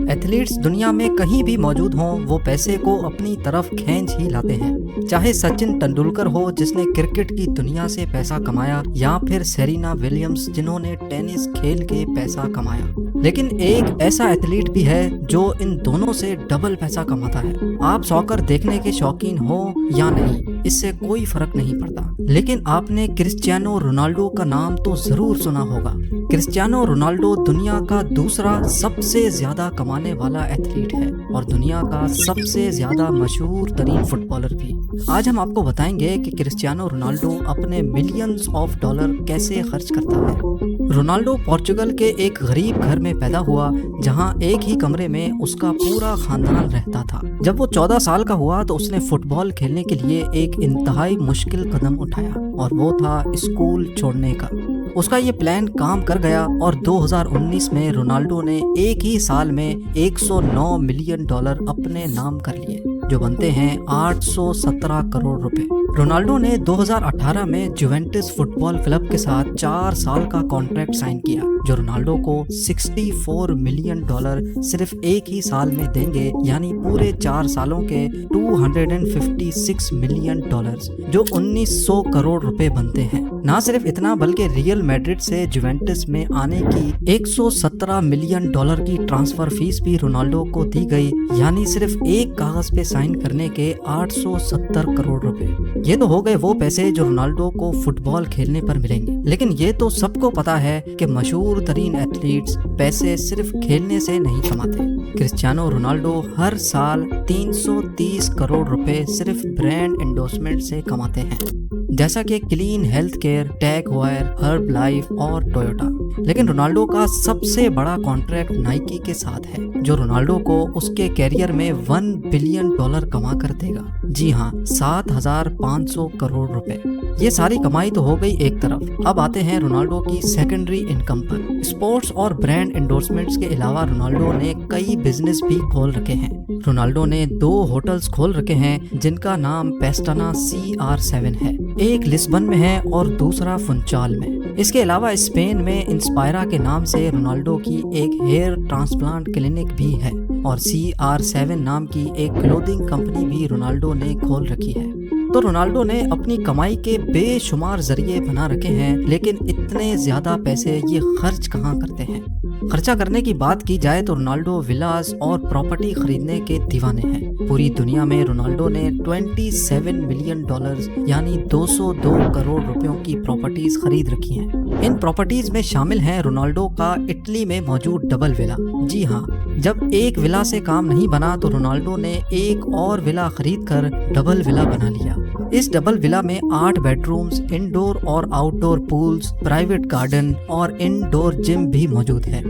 Athletes दुनिया में कहीं भी मौजूद हों, वो पैसे को अपनी तरफ खींच ही लाते हैं। चाहे सचिन तेंदुलकर हो जिसने क्रिकेट की दुनिया से पैसा कमाया, या फिर सेरेना विलियम्स जिन्होंने टेनिस खेल के पैसा कमाया। लेकिन एक ऐसा एथलीट भी है जो इन दोनों से डबल पैसा कमाता है। आप सॉकर देखने के शौकीन हो या नहीं, इससे कोई फर्क नहीं पड़ता, लेकिन आपने क्रिस्टियानो रोनाल्डो का नाम तो जरूर सुना होगा। क्रिस्टियानो रोनाल्डो दुनिया का दूसरा सबसे ज्यादा कमाने वाला एथलीट है और दुनिया का सबसे ज्यादा मशहूर तरीन फुटबॉलर भी। आज हम आपको बताएंगे कि क्रिस्टियानो रोनाल्डो अपने मिलियंस ऑफ डॉलर कैसे खर्च करता है। रोनाल्डो पोर्चुगल के एक गरीब घर में पैदा हुआ, जहां एक ही कमरे में उसका पूरा खानदान रहता था। जब वो 14 साल का हुआ तो उसने फुटबॉल खेलने के लिए एक इंतहाई मुश्किल कदम उठाया और वो था स्कूल छोड़ने का। उसका ये प्लान काम कर गया और 2019 में रोनाल्डो ने एक ही साल में 109 मिलियन डॉलर अपने नाम कर लिए, जो बनते हैं 817 करोड़ रुपए। रोनाल्डो ने 2018 में जुवेंटस फुटबॉल क्लब के साथ 4 साल का कॉन्ट्रैक्ट साइन किया, जो रोनाल्डो को 64 मिलियन डॉलर सिर्फ एक ही साल में देंगे, यानी पूरे 4 सालों के 256 मिलियन डॉलर्स, जो 1900 करोड़ रुपए बनते हैं। ना सिर्फ इतना, बल्कि रियल मैड्रिड से जुवेंटस में आने की 117 मिलियन डॉलर की ट्रांसफर फीस भी रोनाल्डो को दी गई, यानी सिर्फ एक कागज पे साइन करने के 870 करोड़ रुपए। ये तो हो गए वो पैसे जो रोनाल्डो को फुटबॉल खेलने पर मिलेंगे, लेकिन ये तो सबको पता है कि मशहूर तरीन एथलीट्स पैसे सिर्फ खेलने से नहीं कमाते। क्रिस्टियानो रोनाल्डो हर साल 330 करोड़ रुपए सिर्फ ब्रांड एंडोर्समेंट से कमाते हैं, जैसा कि clean health care, tag wire, herb life और टोयोटा। लेकिन रोनाल्डो का सबसे बड़ा कॉन्ट्रैक्ट नाइकी के साथ है, जो रोनाल्डो को उसके कैरियर में 1 बिलियन डॉलर कमा कर देगा। जी हाँ, 7500 करोड़ रुपए। ये सारी कमाई तो हो गई एक तरफ। अब आते हैं रोनाल्डो की सेकेंडरी इनकम पर। स्पोर्ट्स और ब्रांड एंडोर्समेंट्स के अलावा रोनाल्डो ने कई बिजनेस भी खोल रखे हैं। रोनाल्डो ने 2 होटल्स खोल रखे हैं, जिनका नाम पेस्टाना CR7 है। एक लिस्बन में है और दूसरा फुनचाल में। इसके अलावा स्पेन में इंस्पायरा के नाम से रोनाल्डो की एक हेयर ट्रांसप्लांट क्लिनिक भी है और CR7 नाम की एक क्लोथिंग कंपनी भी रोनाल्डो ने खोल रखी है। तो रोनाल्डो ने अपनी कमाई के बेशुमार जरिए बना रखे हैं, लेकिन इतने ज्यादा पैसे ये खर्च कहाँ करते हैं? खर्चा करने की बात की जाए तो रोनाल्डो विलास और प्रॉपर्टी खरीदने के दीवाने हैं। पूरी दुनिया में रोनाल्डो ने 27 मिलियन डॉलर्स यानी 202 करोड़ रुपयों की प्रॉपर्टीज खरीद रखी हैं। इन प्रॉपर्टीज में शामिल है रोनाल्डो का इटली में मौजूद डबल विला। जी हाँ, जब एक विला से काम नहीं बना तो रोनाल्डो ने एक और विला खरीद कर डबल विला बना लिया। इस डबल विला में 8 बेडरूम्स, इंडोर और आउटडोर पूल्स, प्राइवेट गार्डन और इंडोर जिम भी मौजूद है।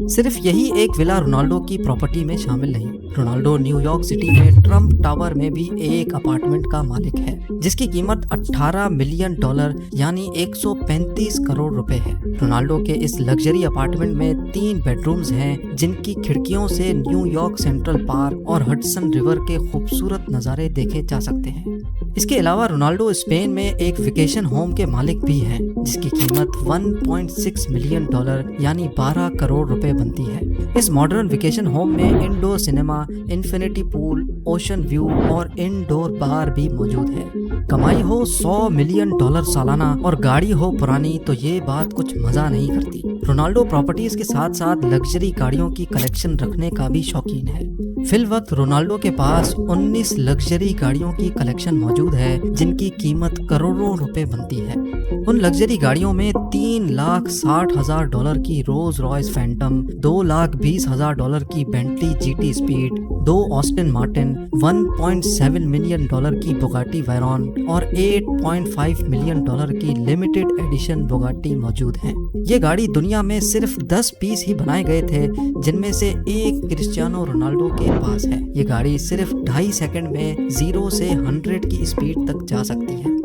सिर्फ यही एक विला रोनाल्डो की प्रॉपर्टी में शामिल नहीं। रोनाल्डो न्यूयॉर्क सिटी में ट्रम्प टावर में भी एक अपार्टमेंट का मालिक है, जिसकी कीमत 18 मिलियन डॉलर यानी 135 करोड़ रुपए है। रोनाल्डो के इस लग्जरी अपार्टमेंट में 3 बेडरूम्स हैं, जिनकी खिड़कियों से न्यूयॉर्क सेंट्रल पार्क और हडसन रिवर के खूबसूरत नज़ारे देखे जा सकते हैं। इसके अलावा रोनाल्डो स्पेन में एक वेकेशन होम के मालिक भी हैं, जिसकी कीमत 1.6 मिलियन डॉलर यानी 12 करोड़ रुपए बनती है। इस मॉडर्न वेकेशन होम में indoor cinema, infinity pool, ocean view और इंडोर बार भी मौजूद है। कमाई हो 100 मिलियन डॉलर सालाना और गाड़ी हो पुरानी तो ये बात कुछ मजा नहीं करती। रोनाल्डो प्रॉपर्टीज के साथ साथ लग्जरी गाड़ियों की कलेक्शन रखने का भी शौकीन है। फिल वक्त रोनाल्डो के पास 19 लग्जरी गाड़ियों की कलेक्शन मौजूद है, जिनकी कीमत करोड़ों रुपए बनती है। उन लग्जरी गाड़ियों में 3,60,000 डॉलर की रोल्स रॉयस फैंटम, 2,20,000 डॉलर की Bentley GT speed, 2 Austin Martin, 1.7 million dollar की बुगाटी वैरॉन और 8.5 मिलियन डॉलर की लिमिटेड एडिशन बुगाटी मौजूद हैं। ये गाड़ी दुनिया में सिर्फ 10 पीस ही बनाए गए थे, जिनमें से एक क्रिस्टियानो रोनाल्डो के पास है। ये गाड़ी सिर्फ 2.5 सेकंड में 0 से 100 की स्पीड तक जा सकती है।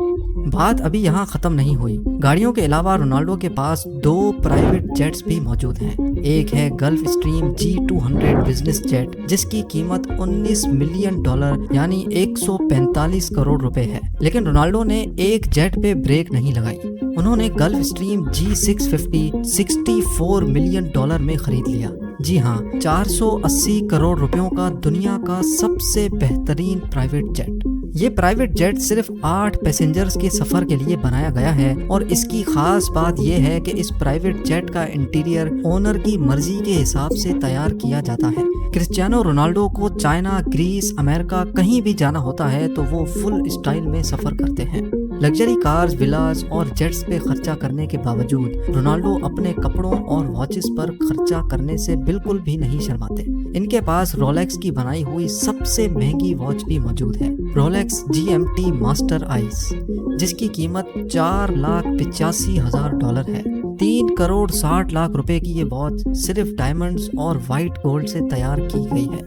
बात अभी यहाँ खत्म नहीं हुई। गाड़ियों के अलावा रोनाल्डो के पास 2 प्राइवेट जेट्स भी मौजूद हैं। एक है gulf stream G200 business jet, जिसकी कीमत 19 मिलियन डॉलर यानी 145 करोड़ रुपए है। लेकिन रोनाल्डो ने एक जेट पे ब्रेक नहीं लगाई। उन्होंने गल्फ स्ट्रीम G650 $64 मिलियन में खरीद लिया। जी हाँ, 480 करोड़ रुपयों का दुनिया का सबसे बेहतरीन प्राइवेट जेट। ये प्राइवेट जेट सिर्फ 8 पैसेंजर्स के सफर के लिए बनाया गया है और इसकी खास बात यह है कि इस प्राइवेट जेट का इंटीरियर ओनर की मर्जी के हिसाब से तैयार किया जाता है। क्रिस्टियानो रोनाल्डो को चाइना, ग्रीस, अमेरिका कहीं भी जाना होता है तो वो फुल स्टाइल में सफर करते हैं। लग्जरी कार्स, विलास और जेट्स पे खर्चा करने के बावजूद रोनाल्डो अपने कपड़ों और वॉचेस पर खर्चा करने से बिल्कुल भी नहीं शर्माते। इनके पास रोलेक्स की बनाई हुई सबसे महंगी वॉच भी मौजूद है, रोलेक्स GMT मास्टर आइस, जिसकी कीमत $4,85,000 है। 3 करोड़ 60 लाख रुपए की ये वॉच सिर्फ डायमंड्स और वाइट गोल्ड से तैयार की गई है।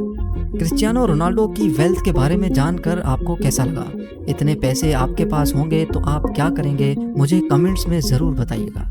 क्रिस्टियानो रोनाल्डो की वेल्थ के बारे में जानकर आपको कैसा लगा? इतने पैसे आपके पास होंगे तो आप क्या करेंगे? मुझे कमेंट्स में ज़रूर बताइएगा।